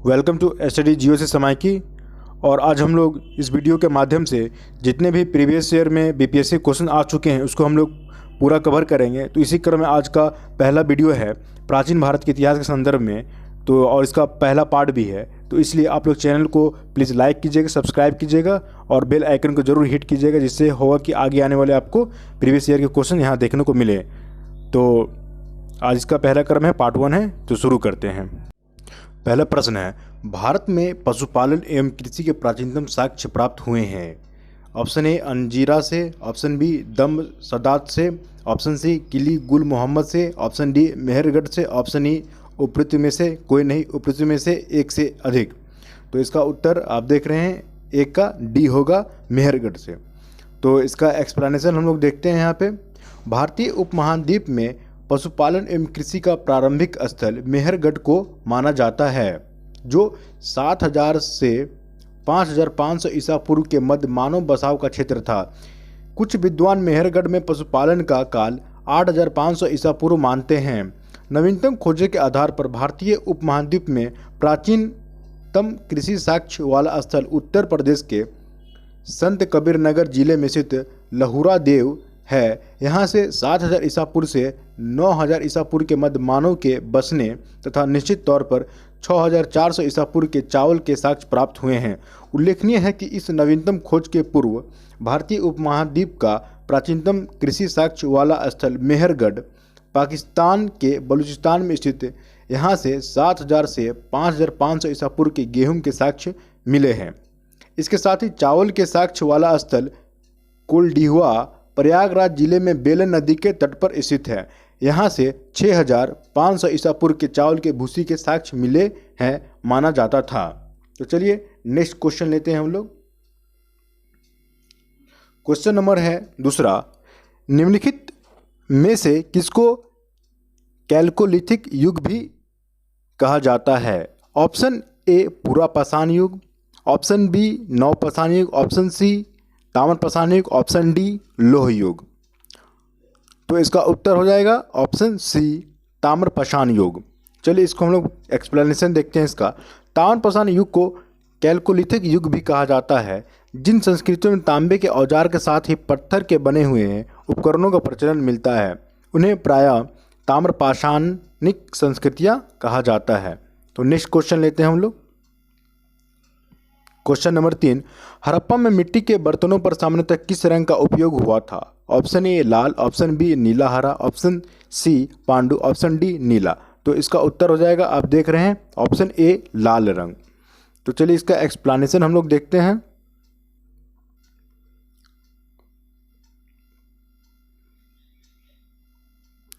Welcome to study जियो से समय की। और आज हम लोग इस वीडियो के माध्यम से जितने भी प्रीवियस ईयर में बीपीएससी क्वेश्चन आ चुके हैं उसको हम लोग पूरा कवर करेंगे। तो इसी क्रम में आज का पहला वीडियो है प्राचीन भारत के इतिहास के संदर्भ में, तो और इसका पहला पार्ट भी है। तो इसलिए आप लोग चैनल को प्लीज़ लाइक कीजिएगा, सब्सक्राइब कीजिएगा और बेल आइकन को जरूर हिट कीजिएगा, जिससे होगा कि आगे आने वाले आपको प्रीवियस ईयर के क्वेश्चन यहाँ देखने को मिले। तो आज इसका पहला क्रम है, पार्ट 1 है, तो शुरू करते हैं। पहला प्रश्न है, भारत में पशुपालन एवं कृषि के प्राचीनतम साक्ष्य प्राप्त हुए हैं। ऑप्शन ए अंजीरा से, ऑप्शन बी दम सदात से, ऑप्शन सी किली गुल मोहम्मद से, ऑप्शन डी मेहरगढ़ से, ऑप्शन ई उपृत में से कोई नहीं, उपृत में से एक से अधिक। तो इसका उत्तर आप देख रहे हैं, एक का डी होगा, मेहरगढ़ से। तो इसका एक्सप्लेनेशन हम लोग देखते हैं यहाँ पे। भारतीय उपमहाद्वीप में पशुपालन एवं कृषि का प्रारंभिक स्थल मेहरगढ़ को माना जाता है, जो 7000 से 5500 ईसा पूर्व के मध्य मानव बसाव का क्षेत्र था। कुछ विद्वान मेहरगढ़ में पशुपालन का काल 8500 ईसा पूर्व मानते हैं। नवीनतम खोजों के आधार पर भारतीय उपमहाद्वीप में प्राचीनतम कृषि साक्ष्य वाला स्थल उत्तर प्रदेश के संत कबीर नगर जिले में स्थित लहुरा देव है। यहाँ से 7000 ईसा पूर्व से 9000 ईसा पूर्व के मध्य मानव के बसने तथा निश्चित तौर पर 6400 ईसा पूर्व के चावल के साक्ष्य प्राप्त हुए हैं। उल्लेखनीय है कि इस नवीनतम खोज के पूर्व भारतीय उपमहाद्वीप का प्राचीनतम कृषि साक्ष्य वाला स्थल मेहरगढ़ पाकिस्तान के बलूचिस्तान में स्थित। यहाँ से 7000 से 5500 ईसा पूर्व के गेहूं के साक्ष्य मिले हैं। इसके साथ ही चावल के साक्ष्य वाला स्थल कुलडीहुआ प्रयागराज जिले में बेलन नदी के तट पर स्थित है। यहाँ से 6500 ईसा पूर्व के चावल के भूसी के साक्ष्य मिले हैं माना जाता था। तो चलिए नेक्स्ट क्वेश्चन लेते हैं हम लोग। क्वेश्चन नंबर है दूसरा, निम्नलिखित में से किसको कैल्कोलिथिक युग भी कहा जाता है। ऑप्शन ए पूरा पाषाण युग, ऑप्शन बी नव पाषाण युग, ऑप्शन सी ताम्र पाषाण युग, ऑप्शन डी लोह युग। तो इसका उत्तर हो जाएगा ऑप्शन सी ताम्र पाषाण युग। चलिए इसको हम लोग एक्सप्लेनेशन देखते हैं इसका। ताम्र पाषाण युग को कैल्कोलिथिक युग भी कहा जाता है। जिन संस्कृतियों में तांबे के औजार के साथ ही पत्थर के बने हुए हैं उपकरणों का प्रचलन मिलता है, उन्हें प्रायः ताम्र पाषाणिक संस्कृतियां कहा जाता है। तो नेक्स्ट क्वेश्चन लेते हैं हम लोग। क्वेश्चन नंबर 3, हड़प्पा में मिट्टी के बर्तनों पर सामान्यतः किस रंग का उपयोग हुआ था। ऑप्शन ए लाल, ऑप्शन बी नीला हरा, ऑप्शन सी पांडु, ऑप्शन डी नीला। तो इसका उत्तर हो जाएगा, आप देख रहे हैं, ऑप्शन ए लाल रंग। तो चलिए इसका एक्सप्लेनेशन हम लोग देखते हैं।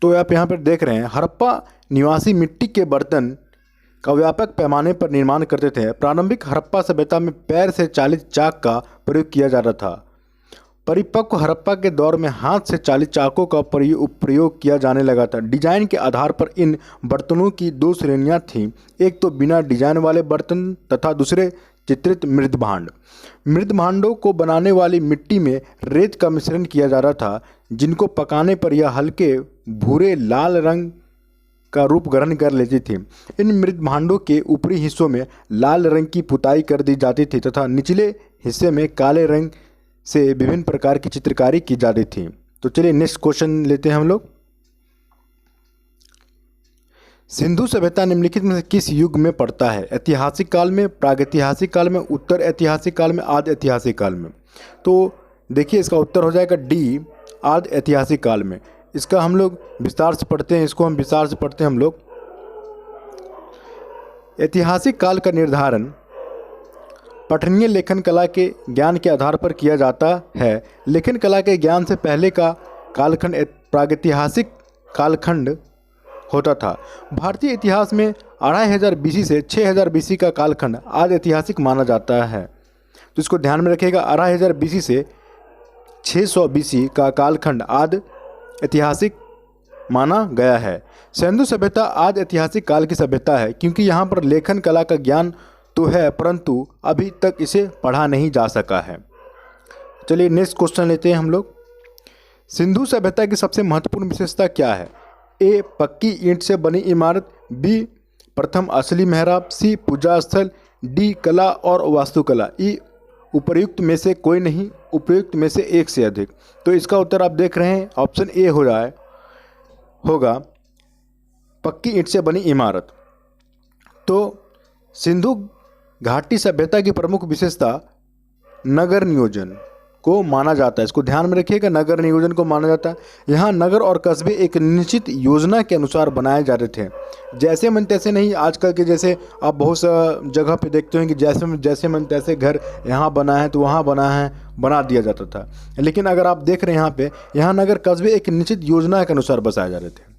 तो आप यहाँ पर देख रहे हैं, हड़प्पा निवासी मिट्टी के बर्तन का व्यापक पैमाने पर निर्माण करते थे। प्रारंभिक हड़प्पा सभ्यता में पैर से चालित चाक का प्रयोग किया जाता था। परिपक्व हड़प्पा के दौर में हाथ से चालित चाकों का प्रयोग किया जाने लगा था। डिजाइन के आधार पर इन बर्तनों की दो श्रेणियां थीं, एक तो बिना डिजाइन वाले बर्तन तथा दूसरे चित्रित मृदभांड। मृदभांडों को बनाने वाली मिट्टी में रेत का मिश्रण किया जाता था, जिनको पकाने पर यह हल्के भूरे लाल रंग का रूप ग्रहण कर लेती थी। इन मृदभांडों के ऊपरी हिस्सों में लाल रंग की पुताई कर दी जाती थी तथा निचले हिस्से में काले रंग से विभिन्न प्रकार की चित्रकारी की जाती थी। तो चलिए नेक्स्ट क्वेश्चन लेते हैं हम लोग। सिंधु सभ्यता निम्नलिखित में से किस युग में पड़ता है। ऐतिहासिक काल में, प्रागैतिहासिक काल में, उत्तर ऐतिहासिक काल में, आदि ऐतिहासिक काल में। तो देखिए इसका उत्तर हो जाएगा डी आदि ऐतिहासिक काल में। इसका हम लोग विस्तार से पढ़ते हैं, इसको हम विस्तार से पढ़ते हैं हम लोग। ऐतिहासिक काल का निर्धारण पठनीय लेखन कला के ज्ञान के आधार पर किया जाता है। लेखन कला के ज्ञान से पहले का कालखंड प्रागैतिहासिक कालखंड होता था। भारतीय इतिहास में 2500 बीसी से 6000 बीसी का कालखंड आदि ऐतिहासिक माना जाता है। तो इसको ध्यान में रखिएगा, 2500 बीसी से 600 बीसी का कालखंड आदि ऐतिहासिक माना गया है। सिंधु सभ्यता आदि ऐतिहासिक काल की सभ्यता है, क्योंकि यहाँ पर लेखन कला का ज्ञान तो है परंतु अभी तक इसे पढ़ा नहीं जा सका है। चलिए नेक्स्ट क्वेश्चन लेते हैं हम लोग। सिंधु सभ्यता की सबसे महत्वपूर्ण विशेषता क्या है। ए पक्की ईंट से बनी इमारत, बी प्रथम असली मेहराब, सी पूजा स्थल, डी कला और वास्तुकला, ई उपर्युक्त में से कोई नहीं, उपयुक्त में से एक से अधिक। तो इसका उत्तर आप देख रहे हैं ऑप्शन ए होगा पक्की ईंट से बनी इमारत। तो सिंधु घाटी सभ्यता की प्रमुख विशेषता नगर नियोजन को माना जाता है। इसको ध्यान में रखिएगा, नगर नियोजन को माना जाता है। यहाँ नगर और कस्बे एक निश्चित योजना के अनुसार बनाए जाते थे, जैसे मन तैसे नहीं। आजकल के जैसे आप बहुत सा जगह पे देखते हैं कि जैसे मन तैसे घर यहाँ बना है तो वहाँ बना दिया जाता था। लेकिन अगर आप देख रहे हैं यहाँ नगर कस्बे एक निश्चित योजना के अनुसार बसाए जा रहे थे।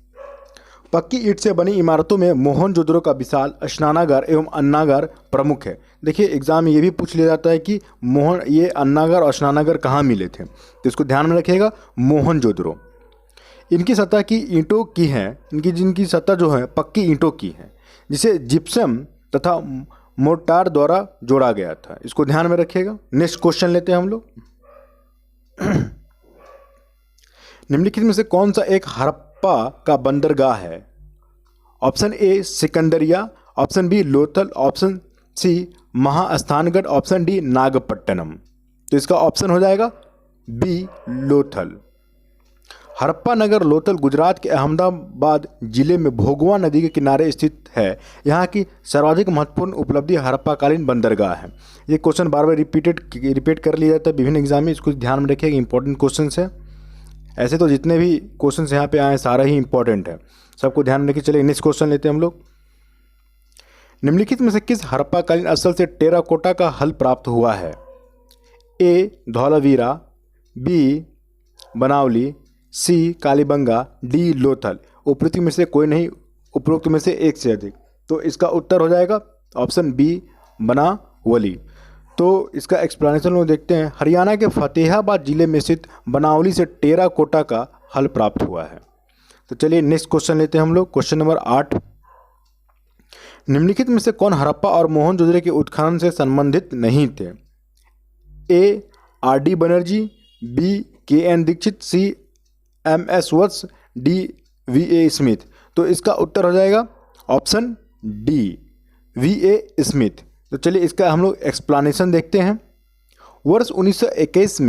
पक्की ईंट से बनी इमारतों में मोहनजोदड़ो का विशाल स्नानागार एवं अन्नागार प्रमुख है। देखिए एग्जाम में ये भी पूछ लिया जाता है कि ये अन्नागार और स्नानागार कहाँ मिले थे, तो इसको ध्यान में रखिएगा, मोहनजोदड़ो। इनकी सतह की ईंटों की है, जिनकी सतह जो है पक्की ईंटों की है, जिसे जिप्सम तथा मोर्टार द्वारा जोड़ा गया था। इसको ध्यान में रखिएगा। नेक्स्ट क्वेश्चन लेते हैं हम लोग। निम्नलिखित में से कौन सा एक हड़प्पा का बंदरगाह है? Option A Sikandariya, option B Lothal, option C Mahasthangarh, option D Nagapattinam. तो इसका ऑप्शन हो जाएगा बी लोथल। हड़प्पा नगर लोथल गुजरात के अहमदाबाद जिले में भोगवा नदी के किनारे स्थित है। यहाँ की सर्वाधिक महत्वपूर्ण उपलब्धि हड़प्पाकालीन बंदरगाह है। ये क्वेश्चन बार बार रिपीट कर लिया जाता है विभिन्न एग्जाम में, इसको ध्यान में रखिएगा, इंपॉर्टेंट क्वेश्चन है। ऐसे तो जितने भी क्वेश्चन यहाँ पे आए सारा ही इंपॉर्टेंट है, सबको ध्यान में रखिए। चलिए नेक्स्ट क्वेश्चन लेते हैं हम लोग। निम्नलिखित में से किस हड़प्पाकालीन स्थल से टेराकोटा का हल प्राप्त हुआ है? ए धौलावीरा, बी बनावली, सी कालीबंगा, डी लोथल। उपरोक्त में से कोई नहीं, उपरोक्त में से एक से अधिक। तो इसका उत्तर हो जाएगा ऑप्शन बी बनावली। तो इसका एक्सप्लेनेशन लोग देखते हैं। हरियाणा के फतेहाबाद जिले में स्थित बनावली से टेराकोटा का हल प्राप्त हुआ है। तो चलिए नेक्स्ट क्वेश्चन लेते हैं हम लोग। Question number 8। निम्नलिखित में से कौन हड़प्पा और मोहनजोदड़ो के उत्खनन से संबंधित नहीं थे? A R D Banerji, B K N Dikshit, C M S Vats, D V A Smith. तो इसका उत्तर हो जाएगा option D V A Smith. तो चलिए इसका हम लोग एक्सप्लेनेशन देखते हैं। वर्ष 1921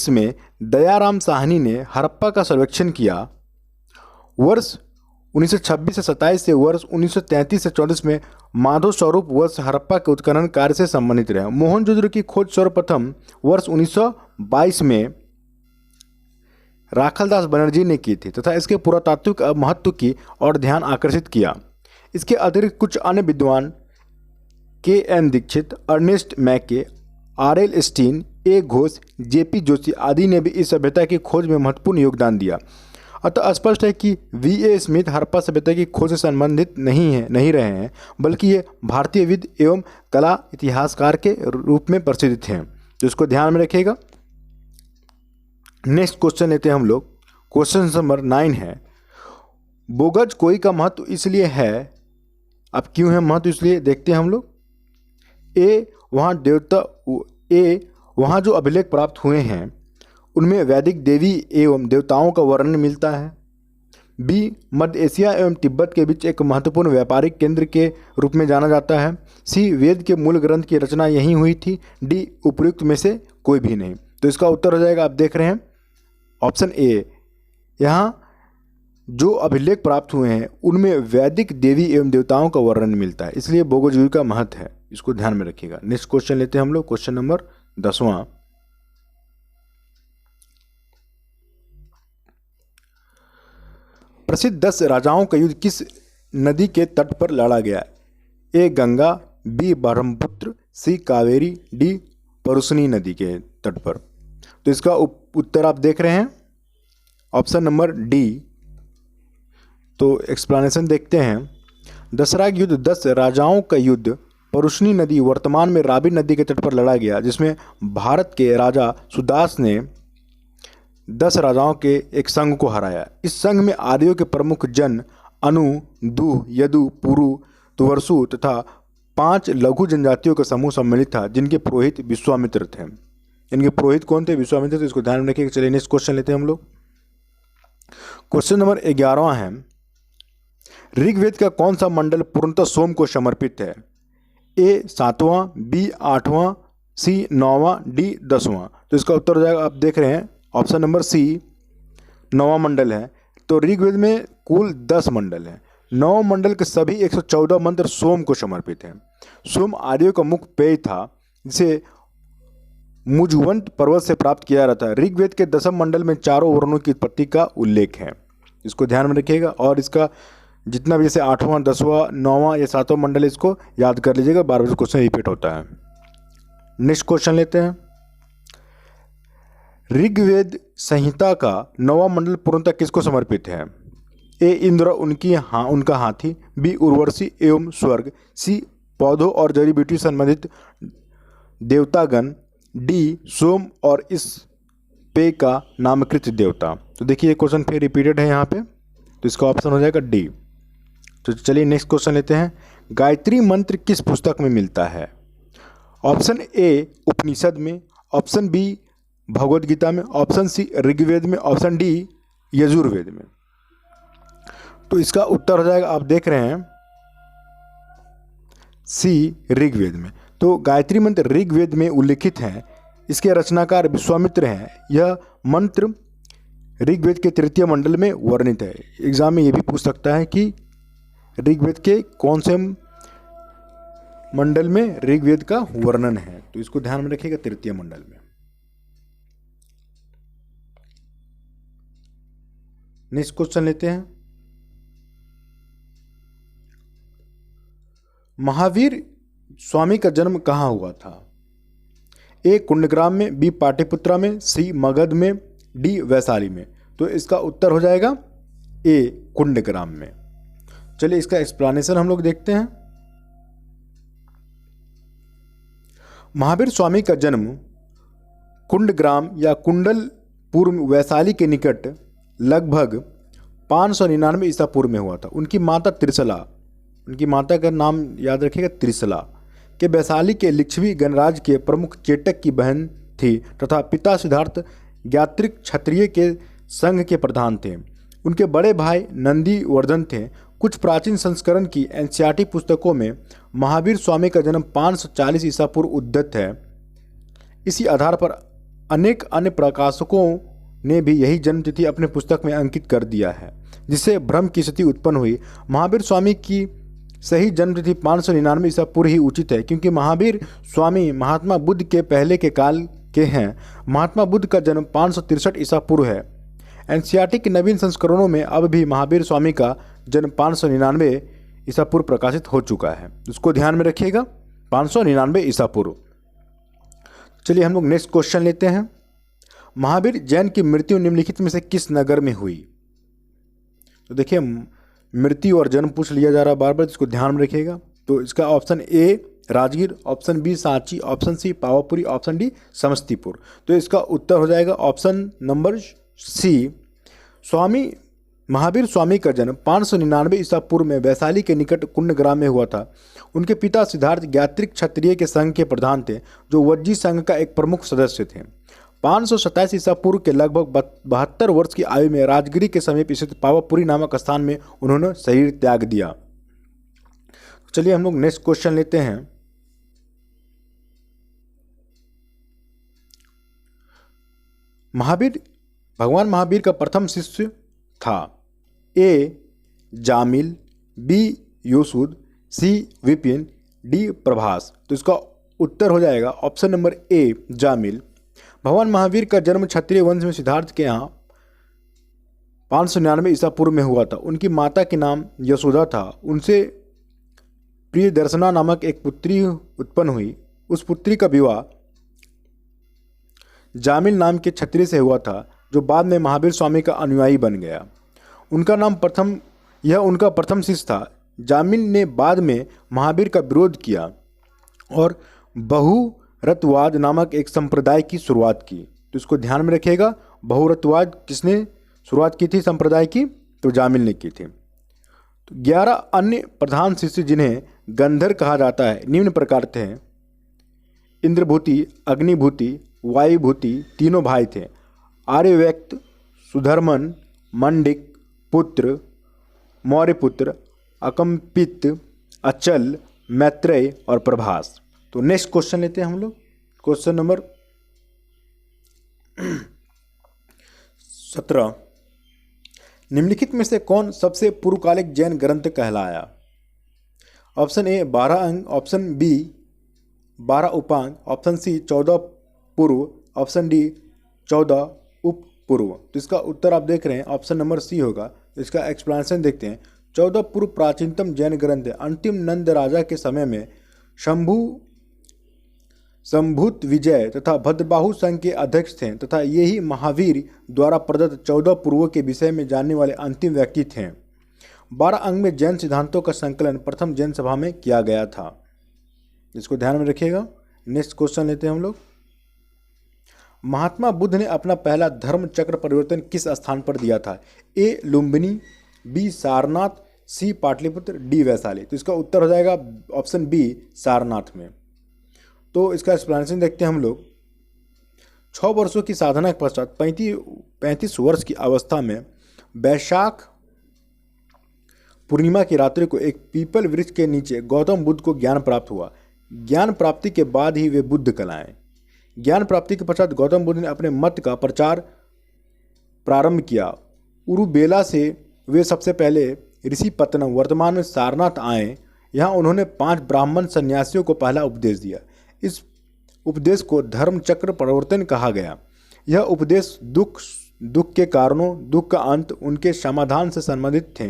में दयाराम साहनी ने हड़प्पा का सर्वेक्षण किया। वर्ष 1926 से 27 से वर्ष 1933 से 34 में माधव स्वरूप वर्ष हड़प्पा के उत्खनन कार्य से संबंधित रहे। मोहनजोदड़ो की खोज सर्वप्रथम वर्ष 1922 में राखलदास बनर्जी ने की थी तथा इसके पुरातात्विक महत्व की और ध्यान आकर्षित किया। इसके अतिरिक्त कुछ अन्य विद्वान के एन दीक्षित, अर्नेस्ट मैके, आर एल स्टीन, ए घोष, जेपी जोशी आदि ने भी इस सभ्यता की खोज में महत्वपूर्ण योगदान दिया। अतः स्पष्ट है कि वी ए स्मिथ हड़प्पा सभ्यता की खोज से संबंधित नहीं रहे हैं, बल्कि ये भारतीय विद एवं कला इतिहासकार के रूप में प्रसिद्ध थे। तो इसको ध्यान में रखिएगा। नेक्स्ट क्वेश्चन लेते हैं हम लोग। क्वेश्चन नंबर 9 है, बोगज कोई का महत्व इसलिए है, अब क्यों है महत्व इसलिए देखते हैं हम लोग। वहाँ जो अभिलेख प्राप्त हुए हैं उनमें वैदिक देवी एवं देवताओं का वर्णन मिलता है। बी मध्य एशिया एवं तिब्बत के बीच एक महत्वपूर्ण व्यापारिक केंद्र के रूप में जाना जाता है। सी वेद के मूल ग्रंथ की रचना यहीं हुई थी। डी उपयुक्त में से कोई भी नहीं। तो इसका उत्तर हो जाएगा, आप देख रहे हैं ऑप्शन ए। यहाँ जो अभिलेख प्राप्त हुए हैं उनमें वैदिक देवी एवं देवताओं का वर्णन मिलता है, इसलिए बोगोजीवी का महत्व है, इसको ध्यान में रखिएगा। नेक्स्ट क्वेश्चन लेते हैं हम लोग। क्वेश्चन नंबर 10वां। प्रसिद्ध 10 राजाओं का युद्ध किस नदी के तट पर लड़ा गया? ए गंगा, बी ब्रह्मपुत्र, सी कावेरी, डी परुसनी नदी के तट पर। तो इसका उत्तर आप देख रहे हैं ऑप्शन नंबर डी। तो एक्सप्लेनेशन देखते हैं। दसरा युद्ध 10 राजाओं का युद्ध परुसनी नदी वर्तमान में रावी नदी के तट पर लड़ा गया, जिसमें भारत के राजा सुदास ने 10 राजाओं के एक संघ को हराया। इस संघ में आर्यों के प्रमुख जन अनु, दुह, यदु, पुरु, तुवरसु तथा 5 लघु जनजातियों का समूह सम्मिलित था, जिनके पुरोहित विश्वामित्र थे। इनके पुरोहित कौन थे? विश्वामित्र। तो इसको ध्यान में रखिए। चलिए नेक्स्ट क्वेश्चन लेते हैं हम लोग। क्वेश्चन नंबर 11वां है, ऋग्वेद का कौन सा मंडल पूर्णतः सोम को समर्पित है? ए 7वां, बी 8वां, सी 9वां, डी 10वां। तो इसका उत्तर हो जाएगा, आप देख रहे हैं ऑप्शन नंबर सी 9वां मंडल है। तो ऋग्वेद में कुल 10 मंडल हैं। 9 मंडल के सभी 114 मंत्र सोम को समर्पित हैं। सोम आर्यों का मुख्य पेय था जिसे मुझवंत पर्वत से प्राप्त किया जाता है। ऋग्वेद के 10वें मंडल में चारों वर्णों की उत्पत्ति का उल्लेख है, इसको ध्यान में रखिएगा। और इसका जितना भी जैसे 8वां, 10वां, 9वां या 7वां मंडल, इसको याद कर लीजिएगा, बार बार क्वेश्चन रिपीट होता है। नेक्स्ट क्वेश्चन लेते हैं, ऋग्वेद संहिता का 9वां मंडल पूर्णतः किसको समर्पित है? ए इंद्र उनका हाथी, बी उर्वशी एवं स्वर्ग, सी पौधों और जड़ी बूटी संबंधित देवतागण, डी सोम और इस पेय का नामकृत देवता। तो देखिए ये क्वेश्चन फिर रिपीटेड है यहाँ पे, तो इसका ऑप्शन हो जाएगा डी। तो चलिए नेक्स्ट क्वेश्चन लेते हैं, गायत्री मंत्र किस पुस्तक में मिलता है? ऑप्शन ए उपनिषद में, ऑप्शन बी भगवद गीता में, ऑप्शन सी ऋग्वेद में, ऑप्शन डी यजुर्वेद में। तो इसका उत्तर हो जाएगा, आप देख रहे हैं सी ऋग्वेद में। तो गायत्री मंत्र ऋग्वेद में उल्लिखित है, इसके रचनाकार विश्वामित्र हैं। यह मंत्र ऋग्वेद के 3 मंडल में वर्णित है। एग्जाम में ये भी पूछ सकता है कि ऋग्वेद के कौन से मंडल में ऋग्वेद का वर्णन है, तो इसको ध्यान में रखिएगा 3 मंडल में। नेक्स्ट क्वेश्चन लेते हैं, महावीर स्वामी का जन्म कहाँ हुआ था? ए कुंडग्राम में, बी पाटलिपुत्रा में, सी मगध में, डी वैशाली में। तो इसका उत्तर हो जाएगा ए कुंडग्राम में। चलिए इसका एक्सप्लेनेशन हम लोग देखते हैं। महावीर स्वामी का जन्म कुंडग्राम या कुंडलपुर वैशाली के निकट लगभग 599 ईसा पूर्व में हुआ था। उनकी माता त्रिशला, उनकी माता का नाम याद रखिएगा त्रिशला, के वैशाली के लिच्छवी गणराज्य के प्रमुख चेटक की बहन थी तथा पिता सिद्धार्थ ज्ञात्रिक क्षत्रिय के संघ के प्रधान थे। उनके बड़े भाई नंदीवर्धन थे। कुछ प्राचीन संस्करण की एनसीईआरटी पुस्तकों में महावीर स्वामी का जन्म 540 ईसा पूर्व उद्धृत है। इसी आधार पर अनेक अन्य प्रकाशकों ने भी यही जन्मतिथि अपने पुस्तक में अंकित कर दिया है, जिससे भ्रम की स्थिति उत्पन्न हुई। महावीर स्वामी की सही जन्मतिथि 599 ईसा पूर्व ही उचित है, क्योंकि महावीर स्वामी महात्मा बुद्ध के पहले के काल के हैं। महात्मा बुद्ध का जन्म 563 ईसा पूर्व है। एनसीईआरटी के नवीन संस्करणों में अब भी महावीर स्वामी का जन्म 599 ईसा पूर्व प्रकाशित हो चुका है, उसको ध्यान में रखिएगा, 599 ईसा पूर्व। चलिए हम लोग नेक्स्ट क्वेश्चन लेते हैं, महावीर जैन की मृत्यु निम्नलिखित में से किस नगर में हुई? तो देखिए मृत्यु और जन्म पूछ लिया जा रहा है बार बार, इसको ध्यान में रखिएगा। तो इसका option A Rajgir, option B Sanchi, option C Pawapuri, option D Samastipur. तो इसका उत्तर हो जाएगा option number C. Mahavir Swami का जन्म 599 ईसा पूर्व में वैशाली के निकट कुंडग्राम में हुआ था। उनके पिता सिद्धार्थ ज्ञात्रिक क्षत्रिय के संघ के प्रधान थे, जो वज्जी संघ का एक प्रमुख सदस्य थे। 527 ईसा पूर्व के लगभग 72 वर्ष की आयु में राजगिरी के समीप स्थित पावापुरी नामक स्थान में उन्होंने शरीर त्याग दिया। चलिए हम लोग नेक्स्ट क्वेश्चन लेते हैं, भगवान महावीर का प्रथम शिष्य था ए जामिल, बी युसुद, सी विपिन, डी प्रभास। तो इसका उत्तर हो जाएगा ऑप्शन नंबर ए जामिल। भगवान महावीर का जन्म क्षत्रिय वंश में सिद्धार्थ के यहाँ 599 ईसा पूर्व में हुआ था। उनकी माता के नाम यशोदा था। उनसे प्रियदर्शना नामक एक पुत्री उत्पन्न हुई। उस पुत्री का विवाह जामिल नाम के क्षत्रिय से हुआ था, जो बाद में महावीर स्वामी का अनुयायी बन गया। यह उनका प्रथम शिष्य था। जामिल ने बाद में महावीर का विरोध किया और बहुरतवाद नामक एक संप्रदाय की शुरुआत की। तो इसको ध्यान में रखिएगा, बहुरतवाद किसने शुरुआत की थी संप्रदाय की? तो जामिल ने की थी। तो 11 अन्य प्रधान शिष्य जिन्हें गंधर कहा जाता है निम्न प्रकार थे। इंद्रभूति, अग्निभूति, वायुभूति तीनों भाई थे। आर्यव्यक्त, सुधर्मन, मंडिक पुत्र, मौर्यपुत्र, अकम्पित, अचल, मैत्रेय और प्रभास। तो नेक्स्ट क्वेश्चन लेते हैं हम लोग, क्वेश्चन नंबर 17। निम्नलिखित में से कौन सबसे पूर्वकालिक जैन ग्रंथ कहलाया? ऑप्शन ए 12 अंग, ऑप्शन बी 12 उपांग, ऑप्शन सी 14 पूर्व, ऑप्शन डी 14 उप पूर्व। तो इसका उत्तर आप देख रहे हैं ऑप्शन नंबर सी होगा। तो इसका एक्सप्लेनेशन देखते हैं। 14 पूर्व प्राचीनतम जैन ग्रंथ अंतिम नंद राजा के समय में संभूत विजय तथा भद्रबाहु संघ के अध्यक्ष थे तथा ये ही महावीर द्वारा प्रदत्त 14 पूर्वों के विषय में जानने वाले अंतिम व्यक्ति थे। 12 अंग में जैन सिद्धांतों का संकलन प्रथम जैन सभा में किया गया था। इसको ध्यान में रखिएगा। नेक्स्ट क्वेश्चन लेते हैं हम लोग। महात्मा बुद्ध ने अपना पहला धर्म चक्र परिवर्तन किस स्थान पर दिया था? ए लुम्बिनी, बी सारनाथ, सी पाटलिपुत्र, डी वैशाली। तो इसका उत्तर हो जाएगा ऑप्शन बी सारनाथ में। तो इसका एक्सप्लेनेशन देखते हैं हम लोग। 6 वर्षों की साधना के पश्चात 35 वर्ष की अवस्था में वैशाख पूर्णिमा की रात्रि को एक पीपल वृक्ष के नीचे गौतम बुद्ध को ज्ञान प्राप्त हुआ। ज्ञान प्राप्ति के बाद ही वे बुद्ध कहलाए। ज्ञान प्राप्ति के पश्चात गौतम बुद्ध ने अपने मत का प्रचार प्रारंभ किया। उरुबेला से वे सबसे पहले ऋषिपत्तनम वर्तमान में सारनाथ आए। यहाँ उन्होंने 5 ब्राह्मण सन्यासियों को पहला उपदेश दिया। इस उपदेश को धर्म चक्र परिवर्तन कहा गया। यह उपदेश दुख के कारणों, दुख का अंत, उनके समाधान से संबंधित थे।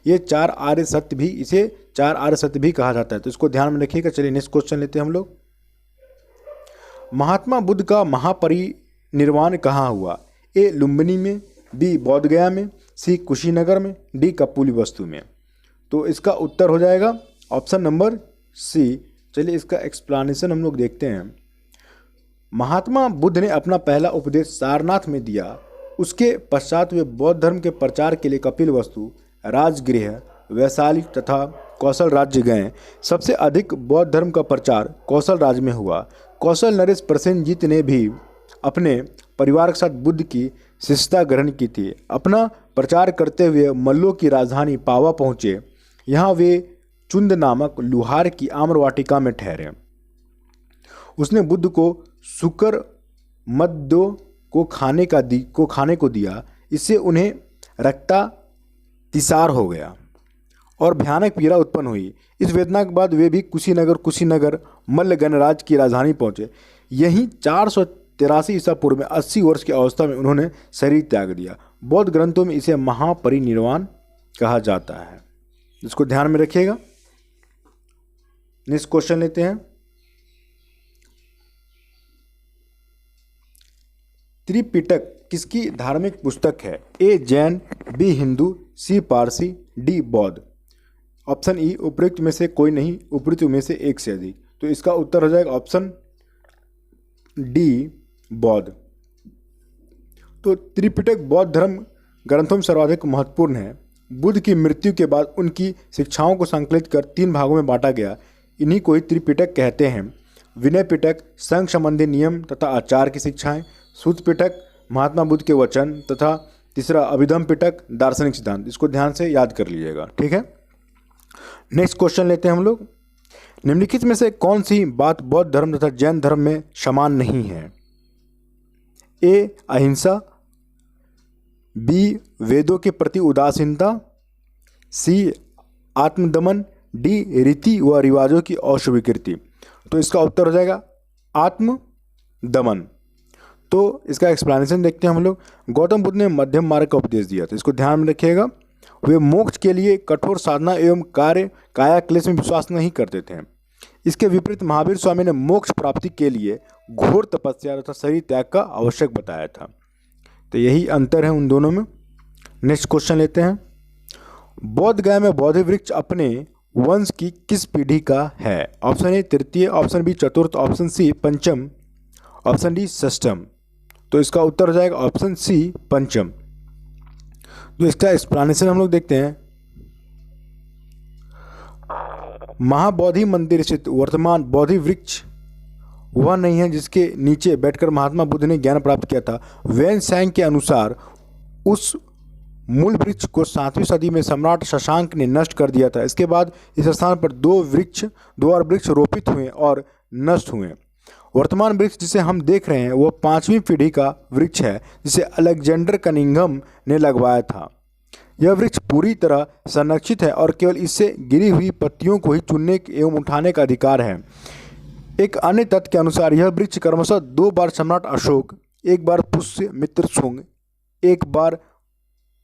ये 4 आर्य सत्य भी, इसे 4 आर्य सत्य भी कहा जाता है। तो इसको ध्यान में रखिएगा। चलिए नेक्स्ट क्वेश्चन लेते हैं हम लोग। महात्मा बुद्ध का महापरिनिर्वाण कहाँ हुआ? ए लुम्बिनी में, बी बोधगया में, सी कुशीनगर में, डी कपिलवस्तु में। तो इसका उत्तर हो जाएगा ऑप्शन नंबर सी। चलिए इसका एक्सप्लेनेशन हम लोग देखते हैं। महात्मा बुद्ध ने अपना पहला उपदेश सारनाथ में दिया। उसके पश्चात वे बौद्ध धर्म के प्रचार के लिए कपिलवस्तु, राजगृह, वैशाली तथा कौशल राज्य गए। सबसे अधिक बौद्ध धर्म का प्रचार कौशल राज्य में हुआ। कौशल नरेश प्रसेनजीत ने भी अपने परिवार के साथ बुद्ध की शिष्यता ग्रहण की थी। अपना प्रचार करते हुए मल्लों की राजधानी पावा पहुँचे। यहाँ वे चुंद नामक लुहार की आम्र वाटिका में ठहरे। उसने बुद्ध को शुकर मद्दो को खाने को दिया। इससे उन्हें रक्तातिसार हो गया और भयानक पीड़ा उत्पन्न हुई। इस वेदना के बाद वे भी कुशीनगर मल्ल गणराज्य की राजधानी पहुँचे। यहीं 483 ईसा पूर्व में 80 वर्ष की अवस्था में उन्होंने शरीर त्याग दिया। बौद्ध ग्रंथों में इसे महापरिनिर्वाण कहा जाता है। इसको ध्यान में रखिएगा। नेक्स्ट क्वेश्चन लेते हैं। त्रिपिटक किसकी धार्मिक पुस्तक है? ए जैन, बी हिंदू, सी पारसी, डी बौद्ध। ऑप्शन ई उपयुक्त में से कोई नहीं, उपयुक्त में से एक से अधिक। तो इसका उत्तर हो जाएगा ऑप्शन डी बौद्ध। तो त्रिपिटक बौद्ध धर्म ग्रंथों में सर्वाधिक महत्वपूर्ण है। बुद्ध की मृत्यु के बाद उनकी शिक्षाओं को संकलित कर 3 भागों में बांटा गया। इन्हीं को ही त्रिपिटक कहते हैं। विनय पिटक संघ संबंधी नियम तथा आचार की शिक्षाएं, सूत पिटक महात्मा बुद्ध के वचन तथा तीसरा अभिधम पिटक दार्शनिक सिद्धांत। इसको ध्यान से याद कर लीजिएगा, ठीक है। नेक्स्ट क्वेश्चन लेते हैं हम लोग। निम्नलिखित में से कौन सी बात बौद्ध धर्म तथा जैन धर्म में समान नहीं है? ए अहिंसा, बी वेदों के प्रति उदासीनता, सी आत्मदमन, डी रीति व रिवाजों की अस्वीकृति। तो इसका उत्तर हो जाएगा आत्मदमन। तो इसका एक्सप्लेनेशन देखते हैं हम लोग। गौतम बुद्ध ने मध्यम मार्ग का उपदेश दिया। तो इसको ध्यान में रखिएगा। वे मोक्ष के लिए कठोर साधना एवं काया क्लेश में विश्वास नहीं करते थे। इसके विपरीत महावीर स्वामी ने मोक्ष प्राप्ति के लिए घोर तपस्या तथा शरीर त्याग का आवश्यक बताया था। तो यही अंतर है उन दोनों में। नेक्स्ट क्वेश्चन लेते हैं। बौद्ध गया में बौद्ध वृक्ष अपने वंश की किस पीढ़ी का है? ऑप्शन ए तृतीय, ऑप्शन बी चतुर्थ, ऑप्शन सी पंचम, ऑप्शन डी षष्ठम। तो इसका उत्तर हो जाएगा ऑप्शन सी पंचम। तो इसका एक्सप्लेनेशन हम लोग देखते हैं। महाबोधि मंदिर स्थित वर्तमान बोधि वृक्ष वह नहीं है जिसके नीचे बैठकर महात्मा बुद्ध ने ज्ञान प्राप्त किया था। वैन सैंग के अनुसार उस मूल वृक्ष को 7वीं सदी में सम्राट शशांक ने नष्ट कर दिया था। इसके बाद इस स्थान पर दो और वृक्ष रोपित हुए और नष्ट हुए। वर्तमान वृक्ष जिसे हम देख रहे हैं वह 5वीं पीढ़ी का वृक्ष है, जिसे अलेक्जेंडर कनिंघम ने लगवाया था। यह वृक्ष पूरी तरह संरक्षित है और केवल इससे गिरी हुई पत्तियों को ही चुनने एवं उठाने का अधिकार है। एक अन्य तथ्य के अनुसार यह वृक्ष क्रमशः 2 बार सम्राट अशोक, 1 बार पुष्यमित्र शुंग, 1 बार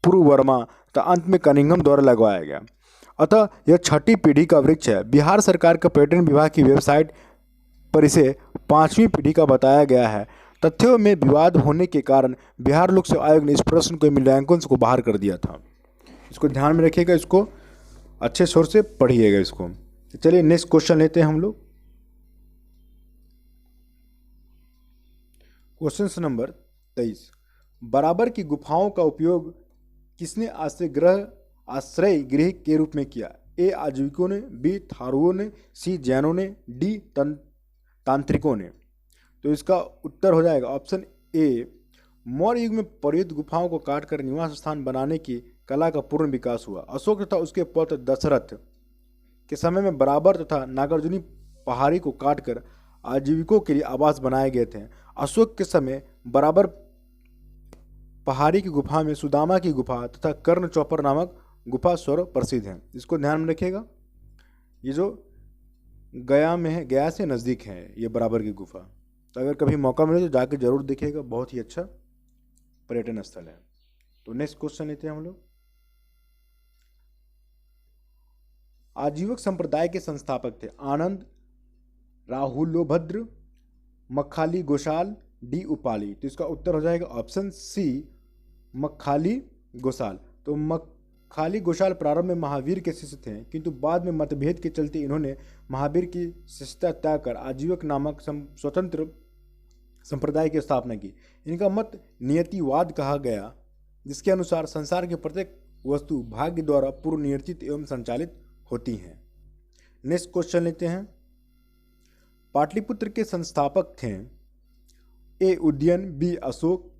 पुरुवर्मा तथा अंत में कनिंघम द्वारा लगवाया गया। अतः यह 6ठी पीढ़ी का वृक्ष है। बिहार सरकार का पर्यटन विभाग की वेबसाइट पर इसे 5वीं पीढ़ी का बताया गया है। तथ्यों में विवाद होने के कारण बिहार लोक सेवा आयोग ने इस प्रश्न को मूल्यांकन को बाहर कर दिया था। इसको ध्यान में रखिएगा, इसको अच्छे शोर से पढ़िएगा इसको। चलिए नेक्स्ट क्वेश्चन लेते हैं हम लोग। क्वेश्चन नंबर 23, बराबर की गुफाओं का उपयोग किसने आश्रय गृह के रूप में किया? ए आजीविकों ने, बी थारुओं ने, सी जैनों ने, डी तांत्रिकों ने। तो इसका उत्तर हो जाएगा ऑप्शन ए, मौर्य युग में परियुक्त गुफाओं को काटकर निवास स्थान बनाने की कला का पूर्ण विकास हुआ। अशोक तथा उसके पुत्र दशरथ के समय में बराबर तथा नागार्जुनी पहाड़ी को काटकर आजीविकों के लिए आवास बनाए गए थे। अशोक के समय बराबर पहाड़ी की गुफा में सुदामा की गुफा तथा कर्ण चौपर नामक गुफा सर्व प्रसिद्ध है। इसको ध्यान में रखिएगा। ये जो गया में है, गया से नज़दीक है ये बराबर की गुफा। तो अगर कभी मौका मिले तो जाके जरूर देखिएगा, बहुत ही अच्छा पर्यटन स्थल है। तो नेक्स्ट क्वेश्चन लेते हैं हम लोग। आजीवक संप्रदाय के संस्थापक थे आनंद, राहुलोभद्र, मक्खाली गोसाल, डी उपाली। तो इसका उत्तर हो जाएगा ऑप्शन सी, मक्खाली गोसाल। तो मक्खाली गोसाल प्रारंभ में महावीर के शिष्य थे, किंतु बाद में मतभेद के चलते इन्होंने महावीर की शिष्यता त्याग कर आजीवक नामक स्वतंत्र संप्रदाय की स्थापना की। इनका मत नियतिवाद कहा गया, जिसके अनुसार संसार की प्रत्येक वस्तु भाग्य द्वारा पूर्व नियंत्रित एवं संचालित होती हैं। नेक्स्ट क्वेश्चन लेते हैं। पाटलिपुत्र के संस्थापक थे ए उदयन, बी अशोक,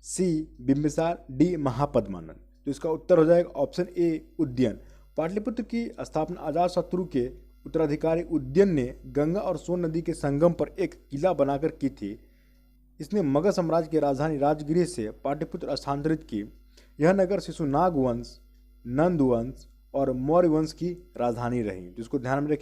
सी बिंबिसार, डी महापद्मानंद। तो इसका उत्तर हो जाएगा ऑप्शन ए उदयन। पाटलिपुत्र की स्थापना अजातशत्रु के उत्तराधिकारी उदयन ने गंगा और सोन नदी के संगम पर एक किला बनाकर की थी। इसने मगध साम्राज्य की राजधानी राजगृह से पाटलिपुत्र स्थानांतरित की। यह नगर शिशुनाग वंश, नंद वंश और मौर्य वंश की राजधानी रही। जिसको ध्यान में रखें।